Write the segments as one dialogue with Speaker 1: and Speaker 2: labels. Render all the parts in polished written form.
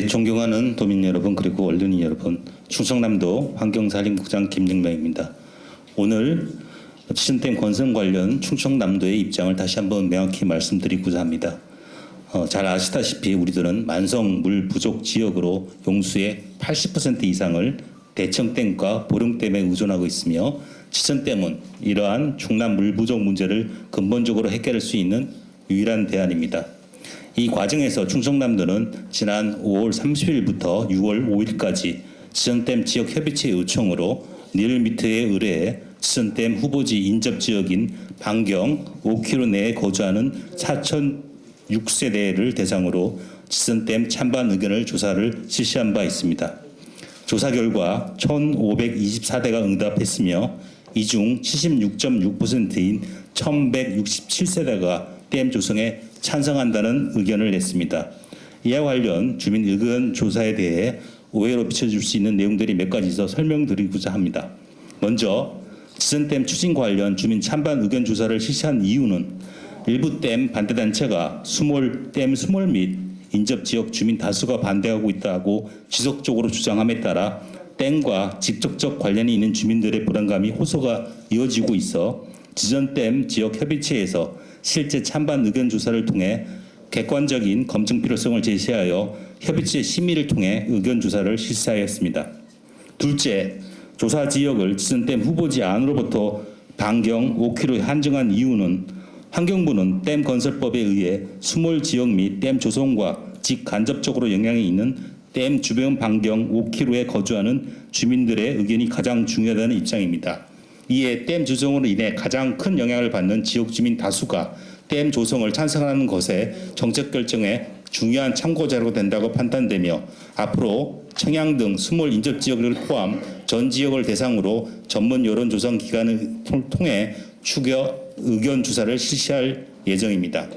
Speaker 1: 존경하는 도민 여러분 그리고 언론인 여러분, 충청남도 환경사림국장 김영명입니다. 오늘 지천댐 건설 관련 충청남도의 입장을 다시 한번 명확히 말씀드리고자 합니다. 잘 아시다시피 우리들은 만성 물 부족 지역으로 용수의 80% 이상을 대청댐과 보령댐에 의존하고 있으며 지천댐은 이러한 충남 물 부족 문제를 근본적으로 해결할 수 있는 유일한 대안입니다. 이 과정에서 충청남도는 지난 5월 30일부터 6월 5일까지 지천댐 지역협의체 요청으로 리얼미터에 의뢰해 지천댐 후보지 인접지역인 반경 5km 내에 거주하는 4,006세대를 대상으로 지천댐 찬반 의견을 조사를 실시한 바 있습니다. 조사 결과 1,524대가 응답했으며 이 중 76.6%인 1,167세대가 댐 조성에 찬성한다는 의견을 냈습니다. 이와 관련 주민 의견 조사에 대해 오해로 비춰줄 수 있는 내용들이 몇 가지 있어 설명드리고자 합니다. 먼저 지천댐 추진 관련 주민 찬반 의견 조사를 실시한 이유는 일부 댐 반대단체가 댐 수몰 및 인접지역 주민 다수가 반대하고 있다고 지속적으로 주장함에 따라 댐과 직접적 관련이 있는 주민들의 불안감이 호소가 이어지고 있어 지천댐 지역협의체에서 실제 찬반 의견 조사를 통해 객관적인 검증 필요성을 제시하여 협의체 심의를 통해 의견 조사를 실시하였습니다. 둘째, 조사 지역을 지천댐 후보지 안으로부터 반경 5km에 한정한 이유는 환경부는 댐 건설법에 의해 수몰 지역 및 댐 조성과 직간접적으로 영향이 있는 댐 주변 반경 5km에 거주하는 주민들의 의견이 가장 중요하다는 입장입니다. 이에 댐 조성으로 인해 가장 큰 영향을 받는 지역 주민 다수가 댐 조성을 찬성하는 것에 정책 결정에 중요한 참고 자료가 된다고 판단되며 앞으로 청양 등 수몰 인접 지역을 포함 전 지역을 대상으로 전문 여론 조성 기관을 통해 추겨 의견 조사를 실시할 예정입니다.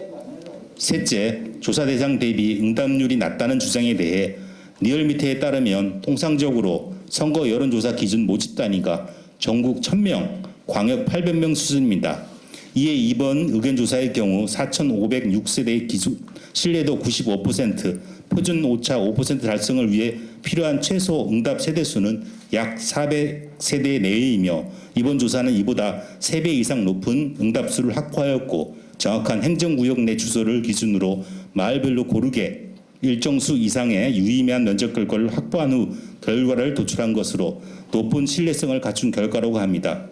Speaker 1: 셋째, 조사 대상 대비 응답률이 낮다는 주장에 대해 리얼미터에 따르면 통상적으로 선거 여론조사 기준 모집 단위가 전국 1,000명, 광역 800명 수준입니다. 이에 이번 의견조사의 경우 4,506세대의 기준 신뢰도 95%, 표준 오차 5% 달성을 위해 필요한 최소 응답 세대수는 약 400세대 내외이며 이번 조사는 이보다 3배 이상 높은 응답수를 확보하였고 정확한 행정구역 내 주소를 기준으로 마을별로 고르게 일정 수 이상의 유의미한 면적 결과를 확보한 후 결과를 도출한 것으로 높은 신뢰성을 갖춘 결과라고 합니다.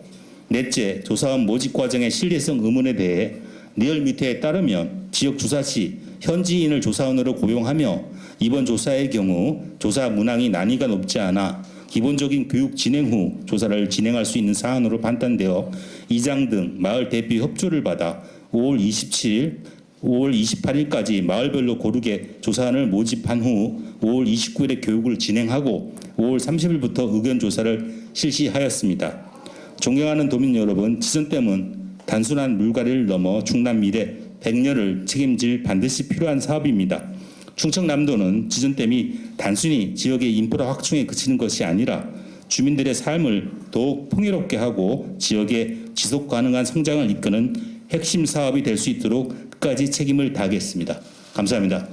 Speaker 1: 넷째, 조사원 모집 과정의 신뢰성 의문에 대해 리얼미터에 따르면 지역 조사 시 현지인을 조사원으로 고용하며 이번 조사의 경우 조사 문항이 난이가 높지 않아 기본적인 교육 진행 후 조사를 진행할 수 있는 사안으로 판단되어 이장 등 마을 대표 협조를 받아 5월 27일, 5월 28일까지 마을별로 고르게 조사원을 모집한 후 5월 29일에 교육을 진행하고 5월 30일부터 의견 조사를 실시하였습니다. 존경하는 도민 여러분, 지천댐은 단순한 물갈이를 넘어 충남 미래 100년을 책임질 반드시 필요한 사업입니다. 충청남도는 지천댐이 단순히 지역의 인프라 확충에 그치는 것이 아니라 주민들의 삶을 더욱 풍요롭게 하고 지역의 지속 가능한 성장을 이끄는 핵심 사업이 될 수 있도록 끝까지 책임을 다하겠습니다. 감사합니다.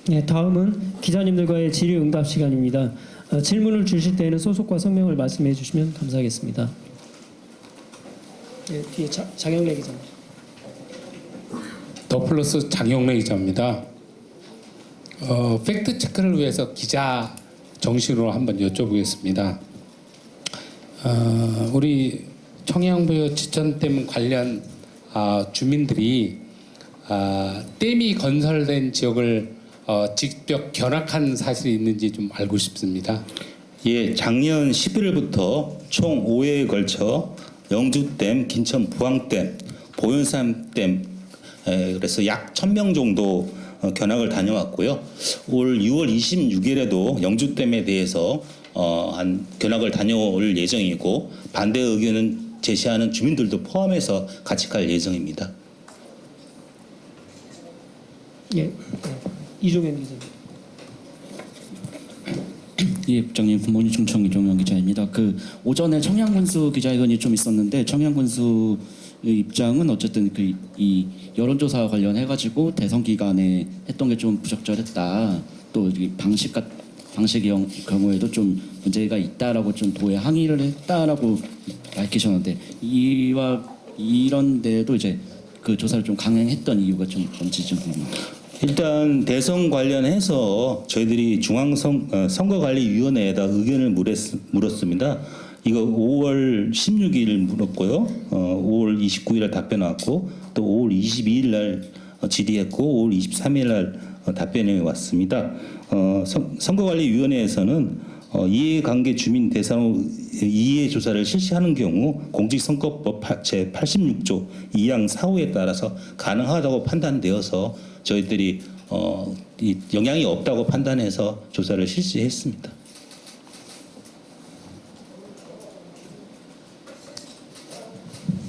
Speaker 2: 네, 다음은 기자님들과의 질의응답 시간입니다. 질문을 주실 때에는 소속과 성명을 말씀해 주시면 감사하겠습니다. 네, 뒤에 장영래 기자님.
Speaker 3: 더 플러스 장영래 기자입니다. 팩트 체크를 위해서 기자 정신으로 한번 여쭤보겠습니다. 우리 청양부여 지천댐 관련 주민들이 댐이 건설된 지역을 직접 견학한 사실이 있는지 좀 알고 싶습니다.
Speaker 1: 예, 작년 11월부터 총 5회에 걸쳐 영주댐, 김천 부항댐, 보현산댐 그래서 약 1,000명 정도 견학을 다녀왔고요. 올 6월 26일에도 영주댐에 대해서 견학을 다녀올 예정이고 반대 의견은 제시하는 주민들도 포함해서 같이 갈 예정입니다.
Speaker 2: 예, 이종현 기자님.
Speaker 4: 예, 부장님, 굿모닝 충청 이종현 기자입니다. 오전에 청양군수 기자회견이 좀 있었는데 청양군수 입장은 어쨌든 이 여론조사 관련해 가지고 대선 기간에 했던 게 좀 부적절했다. 또 이 방식의 경우에도 좀 문제가 있다라고 좀 도에 항의를 했다라고 밝히셨는데 이런 데도 이제 그 조사를 좀 강행했던 이유가 좀 뭔지 좀 궁금합니다.
Speaker 1: 일단 대선 관련해서 저희들이 선거관리위원회에다 의견을 물었습니다. 이거 5월 16일 물었고요. 5월 29일 답변 왔고 또 5월 22일 날 질의했고 5월 23일 날 답변이 왔습니다. 선거관리위원회에서는 이해관계 주민 대상 이해 조사를 실시하는 경우 공직선거법 제 86조 2항 4호에 따라서 가능하다고 판단되어서 저희들이 이 영향이 없다고 판단해서 조사를 실시했습니다.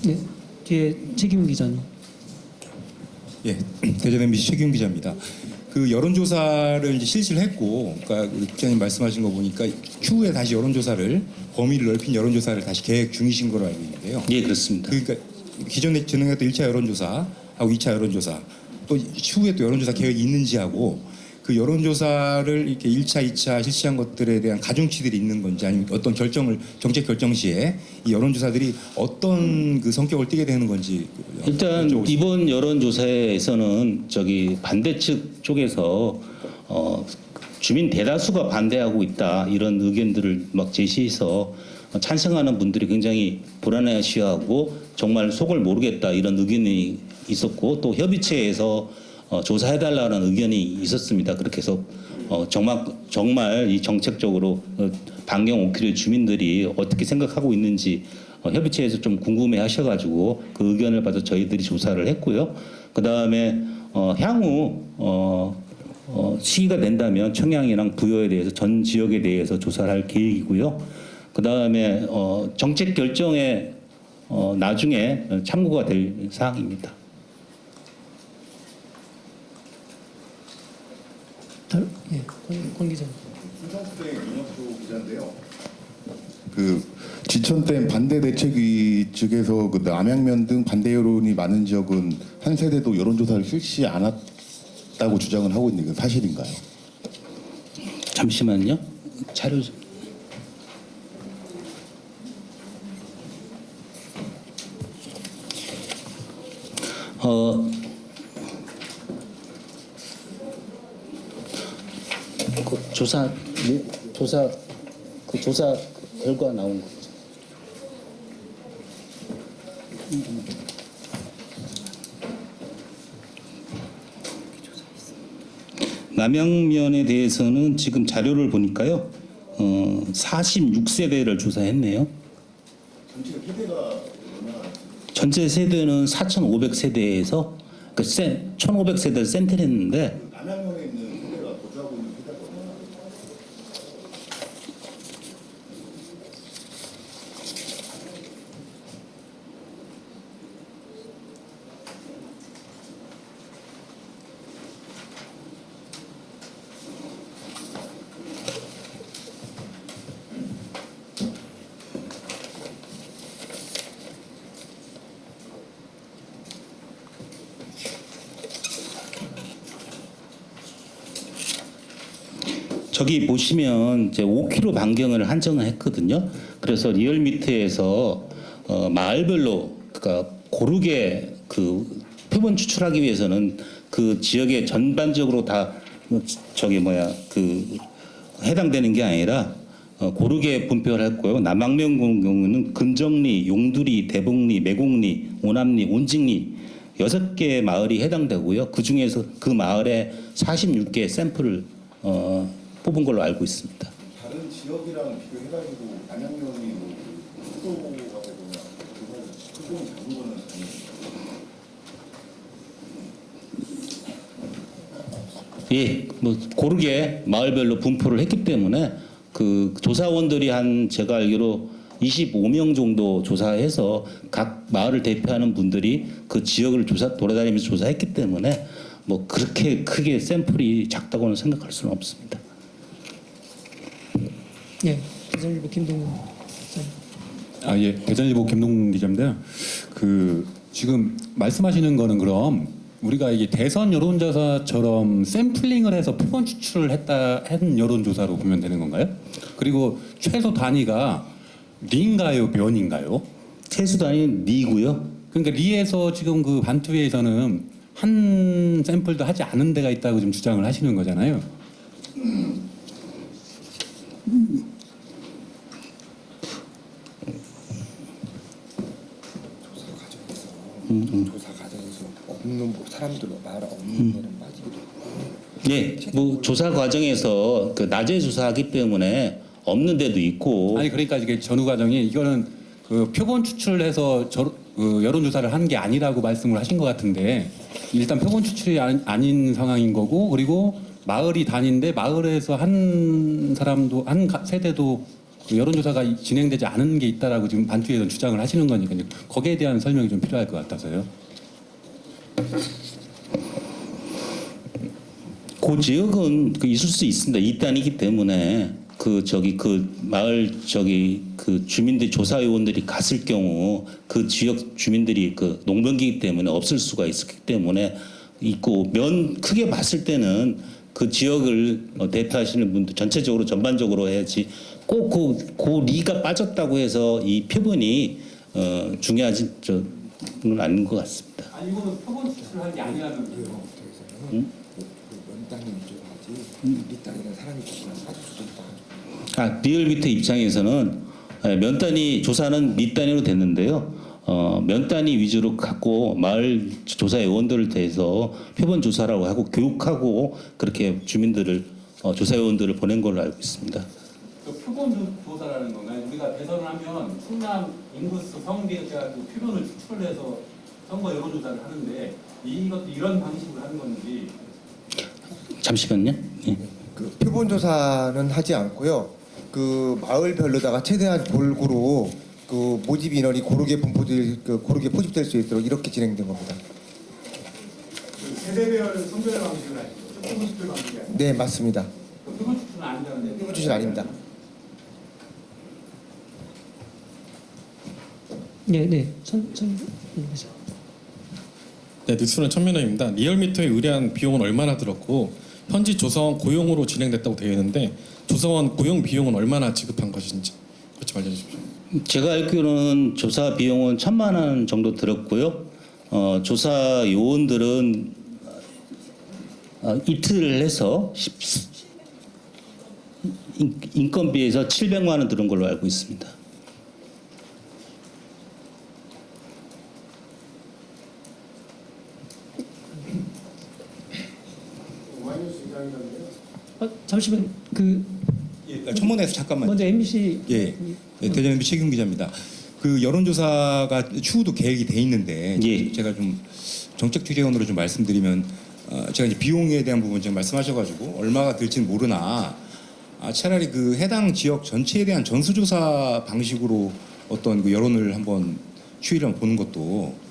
Speaker 2: 네, 뒤에 최기훈 기자님.
Speaker 5: 예, 대전 MBC 최기훈 기자입니다. 그 여론조사를 이제 실시를 했고, 그러니까 우리 국장님 말씀하신 거 보니까 추후에 다시 여론조사를 범위를 넓힌 여론조사를 다시 계획 중이신 걸로 알고 있는데요.
Speaker 1: 예, 그렇습니다.
Speaker 5: 그러니까 기존에 진행했던 1차 여론조사하고 2차 여론조사 또 추후에 또 여론조사 계획이 있는지 하고 그 여론조사를 이렇게 1차, 2차 실시한 것들에 대한 가중치들이 있는 건지 아니면 어떤 정책 결정 시에 이 여론조사들이 어떤 그 성격을 띠게 되는 건지
Speaker 1: 일단
Speaker 5: 여쭤보고
Speaker 1: 이번 여론조사에서는 반대측 쪽에서 주민 대다수가 반대하고 있다 이런 의견들을 막 제시해서 찬성하는 분들이 굉장히 불안해하시하고 정말 속을 모르겠다 이런 의견이 있었고 또 협의체에서 조사해달라는 의견이 있었습니다. 그렇게 해서 정말 이 정책적으로 반경 5km 주민들이 어떻게 생각하고 있는지 협의체에서 좀 궁금해하셔가지고 그 의견을 받아 저희들이 조사를 했고요. 그 다음에 향후 시기가 된다면 청양이랑 부여에 대해서 전 지역에 대해서 조사를 할 계획이고요. 그 다음에 정책 결정에 나중에 참고가 될 사항입니다.
Speaker 2: 예, 권 기자님.
Speaker 6: 김성태 윤혁수 기자인데요. 그 지천댐 반대 대책위 측에서 그 남양면 등 반대 여론이 많은 지역은 한 세대도 여론조사를 실시 않았다고 주장을 하고 있는 게 사실인가요?
Speaker 1: 잠시만요. 자료 좀. 그 조사 결과 나온 거죠. 남양면에 대해서는 지금 자료를 보니까요, 46세대를 조사했네요. 전체 세대는 4,500세대에서 1,500세대를 센터를 했는데
Speaker 6: 남양면에 있는 세대가 거주하고 있는 세대가 얼마나?
Speaker 1: 저기 보시면 이제 5km 반경을 한정을 했거든요. 그래서 리얼미터에서 마을별로 그러니까 고르게 그 표본 추출하기 위해서는 그 지역에 전반적으로 다 해당되는 게 아니라 고르게 분표를 했고요. 남양면 경우는 금정리, 용두리, 대봉리, 매곡리, 오남리, 온직리 6개 마을이 해당되고요. 그 중에서 그 마을에 46개 샘플을 뽑은 걸로 알고 있습니다.
Speaker 6: 다른 지역이랑 비교해가지고 남양면이 뭐 수도가 되거나 수도는 작은 거는 아니에요.
Speaker 1: 예, 뭐 고르게 마을별로 분포를 했기 때문에 그 조사원들이 제가 알기로 25명 정도 조사해서 각 마을을 대표하는 분들이 그 지역을 돌아다니면서 조사했기 때문에 뭐 그렇게 크게 샘플이 작다고는 생각할 수는 없습니다.
Speaker 2: 예, 대전일보 김동훈 기자님.
Speaker 7: 예, 대전일보 김동훈 기자인데요. 그
Speaker 3: 지금 말씀하시는 거는 그럼 우리가 이게 대선 여론조사처럼 샘플링을 해서 표본 추출을 한 여론조사로 보면 되는 건가요? 그리고 최소 단위가 리인가요, 면인가요?
Speaker 1: 최소 단위는 리고요.
Speaker 3: 그러니까 리에서 지금 그 반투회에서는 한 샘플도 하지 않은 데가 있다고 지금 주장을 하시는 거잖아요.
Speaker 7: 조사 과정에서 없는 사람들 말 없는 데는 빠지기도 하고.
Speaker 1: 예, 뭐 조사 과정에서 그 낮에 조사하기 때문에 없는 데도 있고.
Speaker 3: 아니 그러니까 이게 전후 과정이 이거는 그 표본 추출을 해서 그 여론조사를 한 게 아니라고 말씀을 하신 것 같은데 일단 표본 추출이 아닌 상황인 거고 그리고 마을이 단인데 마을에서 한 사람도 세대도 그 여론조사가 진행되지 않은 게 있다라고 지금 반투에서 주장을 하시는 거니까요. 거기에 대한 설명이 좀 필요할 것 같아서요.
Speaker 1: 그 지역은 그 있을 수 있습니다. 이단이기 때문에 그 마을 그 주민들 조사 요원들이 갔을 경우 그 지역 주민들이 그 농번기이기 때문에 없을 수가 있었기 때문에 있고 크게 봤을 때는 그 지역을 대표하시는 분들 전체적으로 전반적으로 해야지 꼭 그 리가 빠졌다고 해서 이 표본이 중요하지는 않은 것 같습니다.
Speaker 3: 아니 이거는 표본 추출한 게 아니라면서요.
Speaker 7: 면단이 문제하지. 밑단이는 사람이 조금 빠질 수도 있다.
Speaker 1: 리얼미터 입장에서는 면 단위 조사는 밑 단위로 됐는데요. 면 단위 위주로 갖고 마을 조사 요원들을 대해서 표본 조사라고 하고 교육하고 그렇게 주민들을 조사 요원들을 보낸 걸로 알고 있습니다.
Speaker 3: 그 표본 조사라는 건가요? 우리가 대선을 하면 충남 인구수 성비 이렇게 해가지고 표본을 추출해서 선거 여론조사를 하는데 이것도 이런 방식으로 하는 건지.
Speaker 1: 잠시만요. 예.
Speaker 7: 그 표본 조사는 하지 않고요. 그 마을별로다가 최대한 골고루 그 모집 인원이 고르게 포집될 수 있도록 이렇게 진행된 겁니다.
Speaker 3: 세대별 선별 방식을 하시죠. 표본 추출 방식이 아니라.
Speaker 7: 네, 맞습니다.
Speaker 3: 표본 추출은 아니라는데.
Speaker 7: 표본 추출 아닙니다.
Speaker 2: 네.
Speaker 8: 네, 뉴스는 천민호입니다. 리얼미터에 의뢰한 비용은 얼마나 들었고 현지 조사원 고용으로 진행됐다고 되어 있는데 조사원 고용 비용은 얼마나 지급한 것인지 그것 좀 알려주십시오.
Speaker 1: 제가 알기로는 조사 비용은 1,000만 원 정도 들었고요. 조사 요원들은 이틀을 해서 인건비에서 700만 원 들은 걸로 알고 있습니다.
Speaker 2: 잠시만
Speaker 5: 청문회에서 잠깐만.
Speaker 2: 먼저 MBC
Speaker 5: 대전 MBC 최경 기자입니다. 그 여론조사가 추후도 계획이 돼 있는데
Speaker 1: 예.
Speaker 5: 제가 좀 정책 추진원으로 좀 말씀드리면 제가 이제 비용에 대한 부분 지금 말씀하셔가지고 얼마가 들지는 모르나 차라리 그 해당 지역 전체에 대한 전수조사 방식으로 어떤 그 여론을 한번 추이를 한번 보는 것도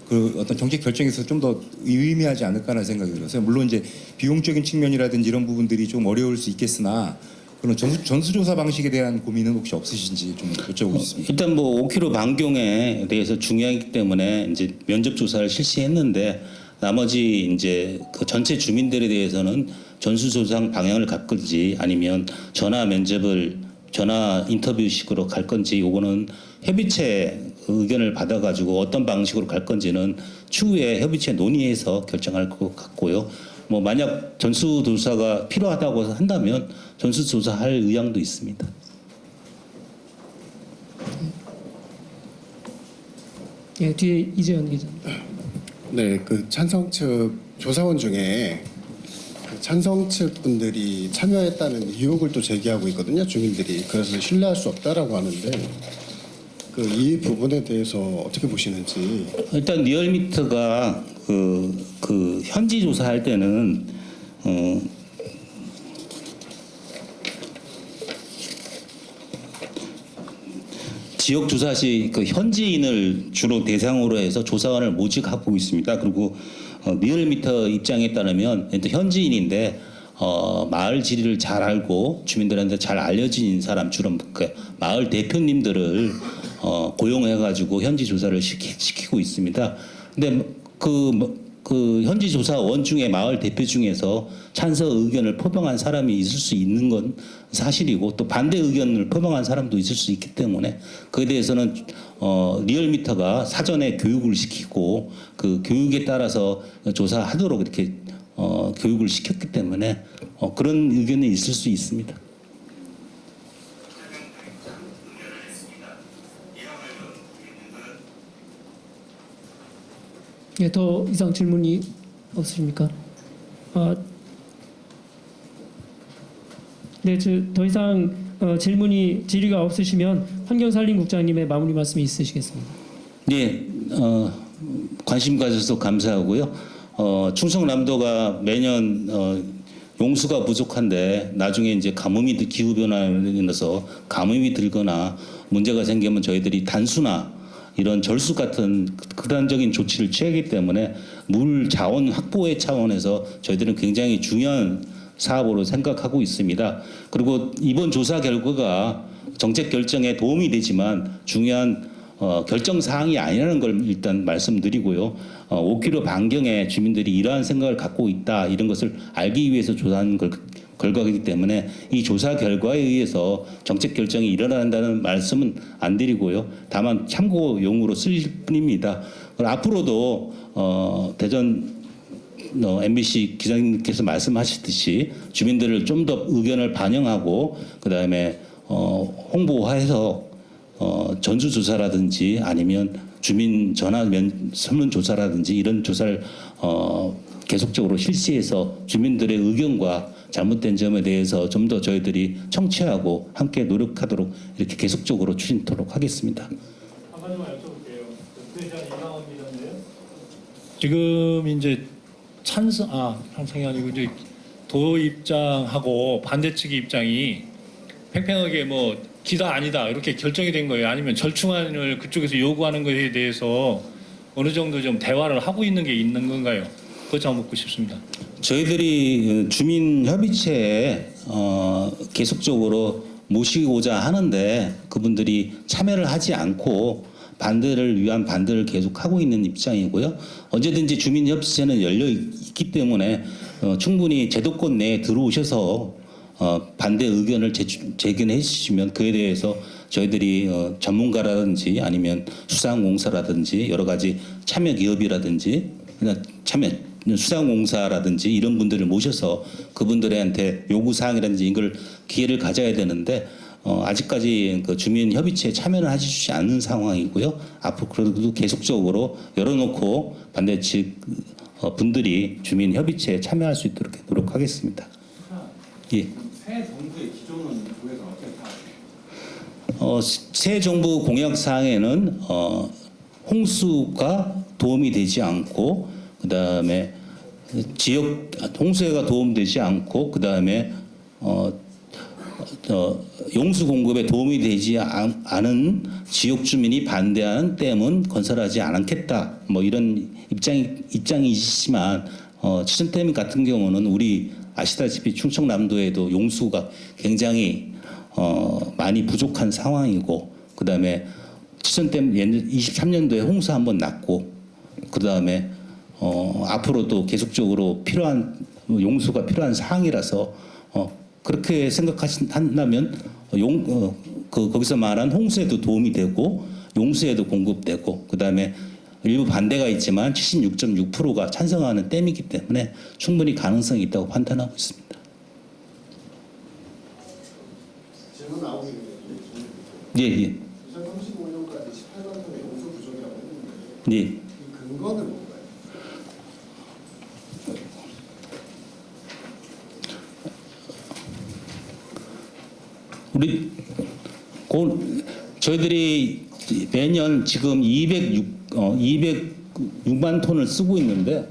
Speaker 5: 그 어떤 정책 결정에서 좀 더 의미하지 않을까라는 생각이 들어서요. 물론 이제 비용적인 측면이라든지 이런 부분들이 좀 어려울 수 있겠으나 그런 전수조사 방식에 대한 고민은 혹시 없으신지 좀 여쭤보고 싶습니다.
Speaker 1: 일단 뭐 5km 반경에 대해서 중요하기 때문에 이제 면접 조사를 실시했는데 나머지 이제 그 전체 주민들에 대해서는 전수조사 방향을 갈 건지 아니면 전화 인터뷰식으로 갈 건지 요거는 협의체 의견을 받아가지고 어떤 방식으로 갈 건지는 추후에 협의체 논의해서 결정할 것 같고요. 뭐 만약 전수조사가 필요하다고 한다면 전수조사할 의향도 있습니다.
Speaker 2: 예, 뒤에 이재현 기자입니다.
Speaker 9: 네, 그 찬성 측 조사원 중에 그 찬성 측 분들이 참여했다는 의혹을 또 제기하고 있거든요, 주민들이. 그래서 신뢰할 수 없다라고 하는데 그 이 부분에 대해서 어떻게 보시는지.
Speaker 1: 일단 리얼미터가 그 현지 조사할 때는 지역 조사 시 그 현지인을 주로 대상으로 해서 조사원을 모집하고 있습니다. 그리고 리얼미터 입장에 따르면 현지인인데 마을 지리를 잘 알고 주민들한테 잘 알려진 사람, 주로 그 마을 대표님들을 고용해가지고 현지 조사를 시키고 있습니다. 근데 그 현지 조사원 중에 마을 대표 중에서 찬성 의견을 표명한 사람이 있을 수 있는 건 사실이고, 또 반대 의견을 표명한 사람도 있을 수 있기 때문에 그에 대해서는 리얼미터가 사전에 교육을 시키고 그 교육에 따라서 조사하도록 이렇게 교육을 시켰기 때문에 그런 의견이 있을 수 있습니다.
Speaker 2: 예, 더 이상 질문이 없으십니까? 네, 더 이상 질의가 없으시면 환경산림국장님의 마무리 말씀이 있으시겠습니다.
Speaker 1: 네, 관심 가져서 감사하고요. 충청남도가 매년 용수가 부족한데 나중에 이제 가뭄이 기후 변화로 인해서 가뭄이 들거나 문제가 생기면 저희들이 단수나 이런 절수 같은 극단적인 조치를 취하기 때문에 물 자원 확보의 차원에서 저희들은 굉장히 중요한 사업으로 생각하고 있습니다. 그리고 이번 조사 결과가 정책 결정에 도움이 되지만 중요한 결정 사항이 아니라는 걸 일단 말씀드리고요. 5km 반경에 주민들이 이러한 생각을 갖고 있다, 이런 것을 알기 위해서 조사한 결과이기 때문에 이 조사 결과에 의해서 정책 결정이 일어난다는 말씀은 안 드리고요. 다만 참고용으로 쓸 뿐입니다. 앞으로도 대전 MBC 기자님께서 말씀하셨듯이 주민들을 좀 더 의견을 반영하고 그다음에 홍보해서 전수조사라든지 아니면 주민 전화 설문조사라든지 이런 조사를 계속적으로 실시해서 주민들의 의견과 잘못된 점에 대해서 좀 더 저희들이 청취하고 함께 노력하도록 이렇게 계속적으로 추진토록 하겠습니다.
Speaker 10: 한 가지만 여쭤볼게요. 부회장 이상원 기자인데요. 지금 이제 찬성이 아니고 이제 도 입장하고 반대 측의 입장이 팽팽하게 뭐 기다 아니다 이렇게 결정이 된 거예요? 아니면 절충안을 그쪽에서 요구하는 것에 대해서 어느 정도 좀 대화를 하고 있는 게 있는 건가요? 그것 좀 묻고 싶습니다.
Speaker 1: 저희들이 주민협의체에 계속적으로 모시고자 하는데 그분들이 참여를 하지 않고 반대를 위한 반대를 계속하고 있는 입장이고요. 언제든지 주민협의체는 열려 있기 때문에 충분히 제도권 내에 들어오셔서 반대 의견을 제기해 주시면 그에 대해서 저희들이 전문가라든지 아니면 수상공사라든지 여러 가지 참여 기업이라든지 그냥 수상공사라든지 이런 분들을 모셔서 그분들한테 요구사항이라든지 이걸 기회를 가져야 되는데 아직까지 그 주민협의체에 참여를 하시지 않는 상황이고요. 앞으로도 계속적으로 열어놓고 반대 측 분들이 주민협의체에 참여할 수 있도록 노력하겠습니다. 예.
Speaker 3: 새 정부의 기조는 도에서 어떻게 생각하세요?
Speaker 1: 새 정부 공약 사항에는 홍수가 도움이 되지 않고 그다음에 지역 홍수가 도움되지 않고 그다음에 용수 공급에 도움이 되지 않은 지역 주민이 반대하는 댐은 건설하지 않겠다. 뭐 이런 입장이시지만 치천댐 같은 경우는 우리 아시다시피 충청남도에도 용수가 굉장히 많이 부족한 상황이고 그다음에 치천댐 23년도에 홍수 한번 났고 그다음에 앞으로도 계속적으로 필요한 용수가 필요한 상황이라서 그렇게 생각한다면 거기서 말한 홍수에도 도움이 되고 용수에도 공급되고 그다음에 일부 반대가 있지만 76.6%가 찬성하는 댐이기 때문에 충분히 가능성이 있다고 판단하고 있습니다.
Speaker 9: 질문 나오고 있는데.
Speaker 1: 예, 예.
Speaker 9: 2035년까지 18만 톤의 용수 부족이라고 했는데
Speaker 1: 예.
Speaker 9: 이 근거는 뭔가요?
Speaker 1: 저희들이 매년 지금 206만 톤을 쓰고 있는데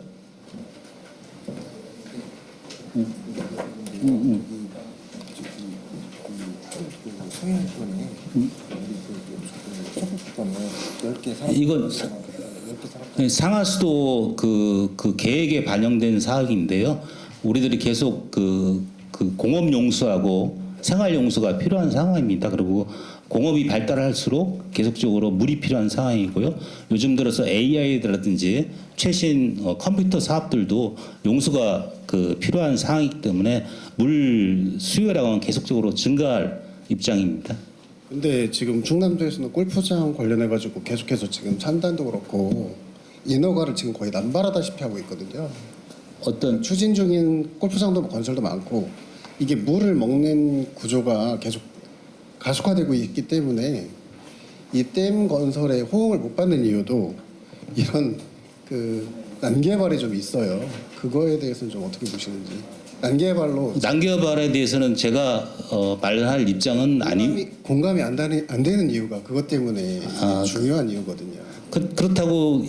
Speaker 1: 이건 상하수도 그 계획에 반영된 사항인데요. 우리들이 계속 그 공업 용수하고 생활 용수가 필요한 상황입니다. 그리고 공업이 발달할수록 계속적으로 물이 필요한 상황이고요. 요즘 들어서 AI라든지 최신 컴퓨터 사업들도 용수가 필요한 상황이기 때문에 물 수요량은 계속적으로 증가할 입장입니다.
Speaker 9: 근데 지금 충남도에서는 골프장 관련해 가지고 계속해서 지금 산단도 그렇고 인허가를 지금 거의 남발하다시피 하고 있거든요.
Speaker 1: 어떤
Speaker 9: 추진 중인 골프장도 건설도 많고 이게 물을 먹는 구조가 계속 가속화되고 있기 때문에 이 댐 건설에 호응을 못 받는 이유도 이런 난개발이 좀 있어요. 그거에 대해서는 좀 어떻게 보시는지. 난개발로
Speaker 1: 난개발에 대해서는 제가 말할 입장은
Speaker 9: 공감이 안 되는 이유가 그것 때문에 중요한 이유거든요.
Speaker 1: 그렇다고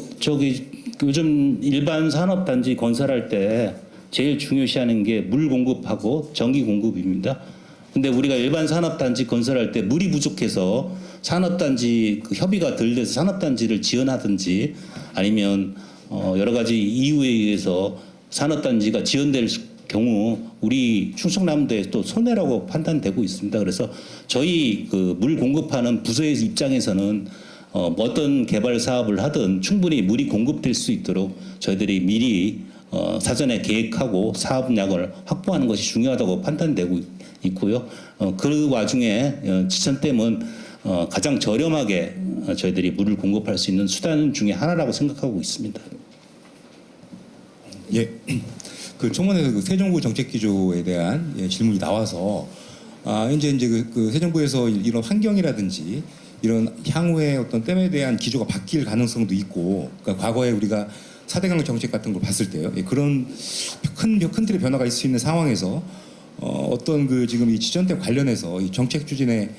Speaker 1: 요즘 일반 산업단지 건설할 때 제일 중요시하는 게 물 공급하고 전기 공급입니다. 근데 우리가 일반 산업단지 건설할 때 물이 부족해서 산업단지 협의가 덜 돼서 산업단지를 지연하든지 아니면 여러 가지 이유에 의해서 산업단지가 지연될 경우 우리 충청남도에 또 손해라고 판단되고 있습니다. 그래서 저희 물 공급하는 부서의 입장에서는 어떤 개발 사업을 하든 충분히 물이 공급될 수 있도록 저희들이 미리 사전에 계획하고 사업량을 확보하는 것이 중요하다고 판단되고 있고요. 그 와중에 지천댐은 가장 저렴하게 저희들이 물을 공급할 수 있는 수단 중에 하나라고 생각하고 있습니다.
Speaker 5: 예, 청문회에서 새 정부 정책 기조에 대한 질문이 나와서 이제 새 정부에서 이런 환경이라든지 이런 향후에 어떤 댐에 대한 기조가 바뀔 가능성도 있고, 그러니까 과거에 우리가 4대강 정책 같은 걸 봤을 때요, 그런 큰 틀의 변화가 있을 수 있는 상황에서 어떤 지금 이 지천댐 관련해서 이 정책 추진의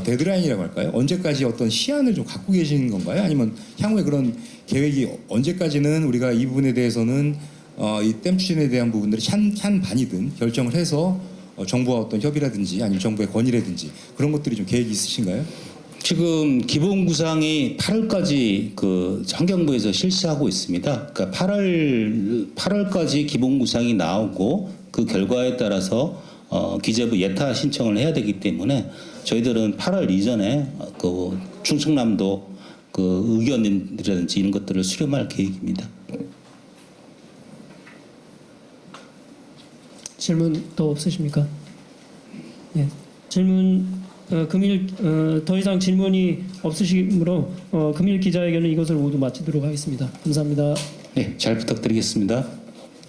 Speaker 5: 데드라인이라고 할까요? 언제까지 어떤 시한을 좀 갖고 계시는 건가요? 아니면 향후에 그런 계획이 언제까지는 우리가 이 부분에 대해서는 이 댐 추진에 대한 부분들이 찬반이든 결정을 해서 정부와 어떤 협의라든지 아니면 정부의 건의라든지 그런 것들이 좀 계획이 있으신가요?
Speaker 1: 지금 기본 구상이 8월까지 환경부에서 실시하고 있습니다. 그러니까 8월까지 기본 구상이 나오고 그 결과에 따라서 기재부 예타 신청을 해야 되기 때문에 저희들은 8월 이전에 충청남도 의견이라든지 이런 것들을 수렴할 계획입니다.
Speaker 2: 질문 더 없으십니까? 예. 질문 금일 더 이상 질문이 없으시므로 금일 기자회견은 이것을 모두 마치도록 하겠습니다. 감사합니다.
Speaker 1: 네, 잘 부탁드리겠습니다.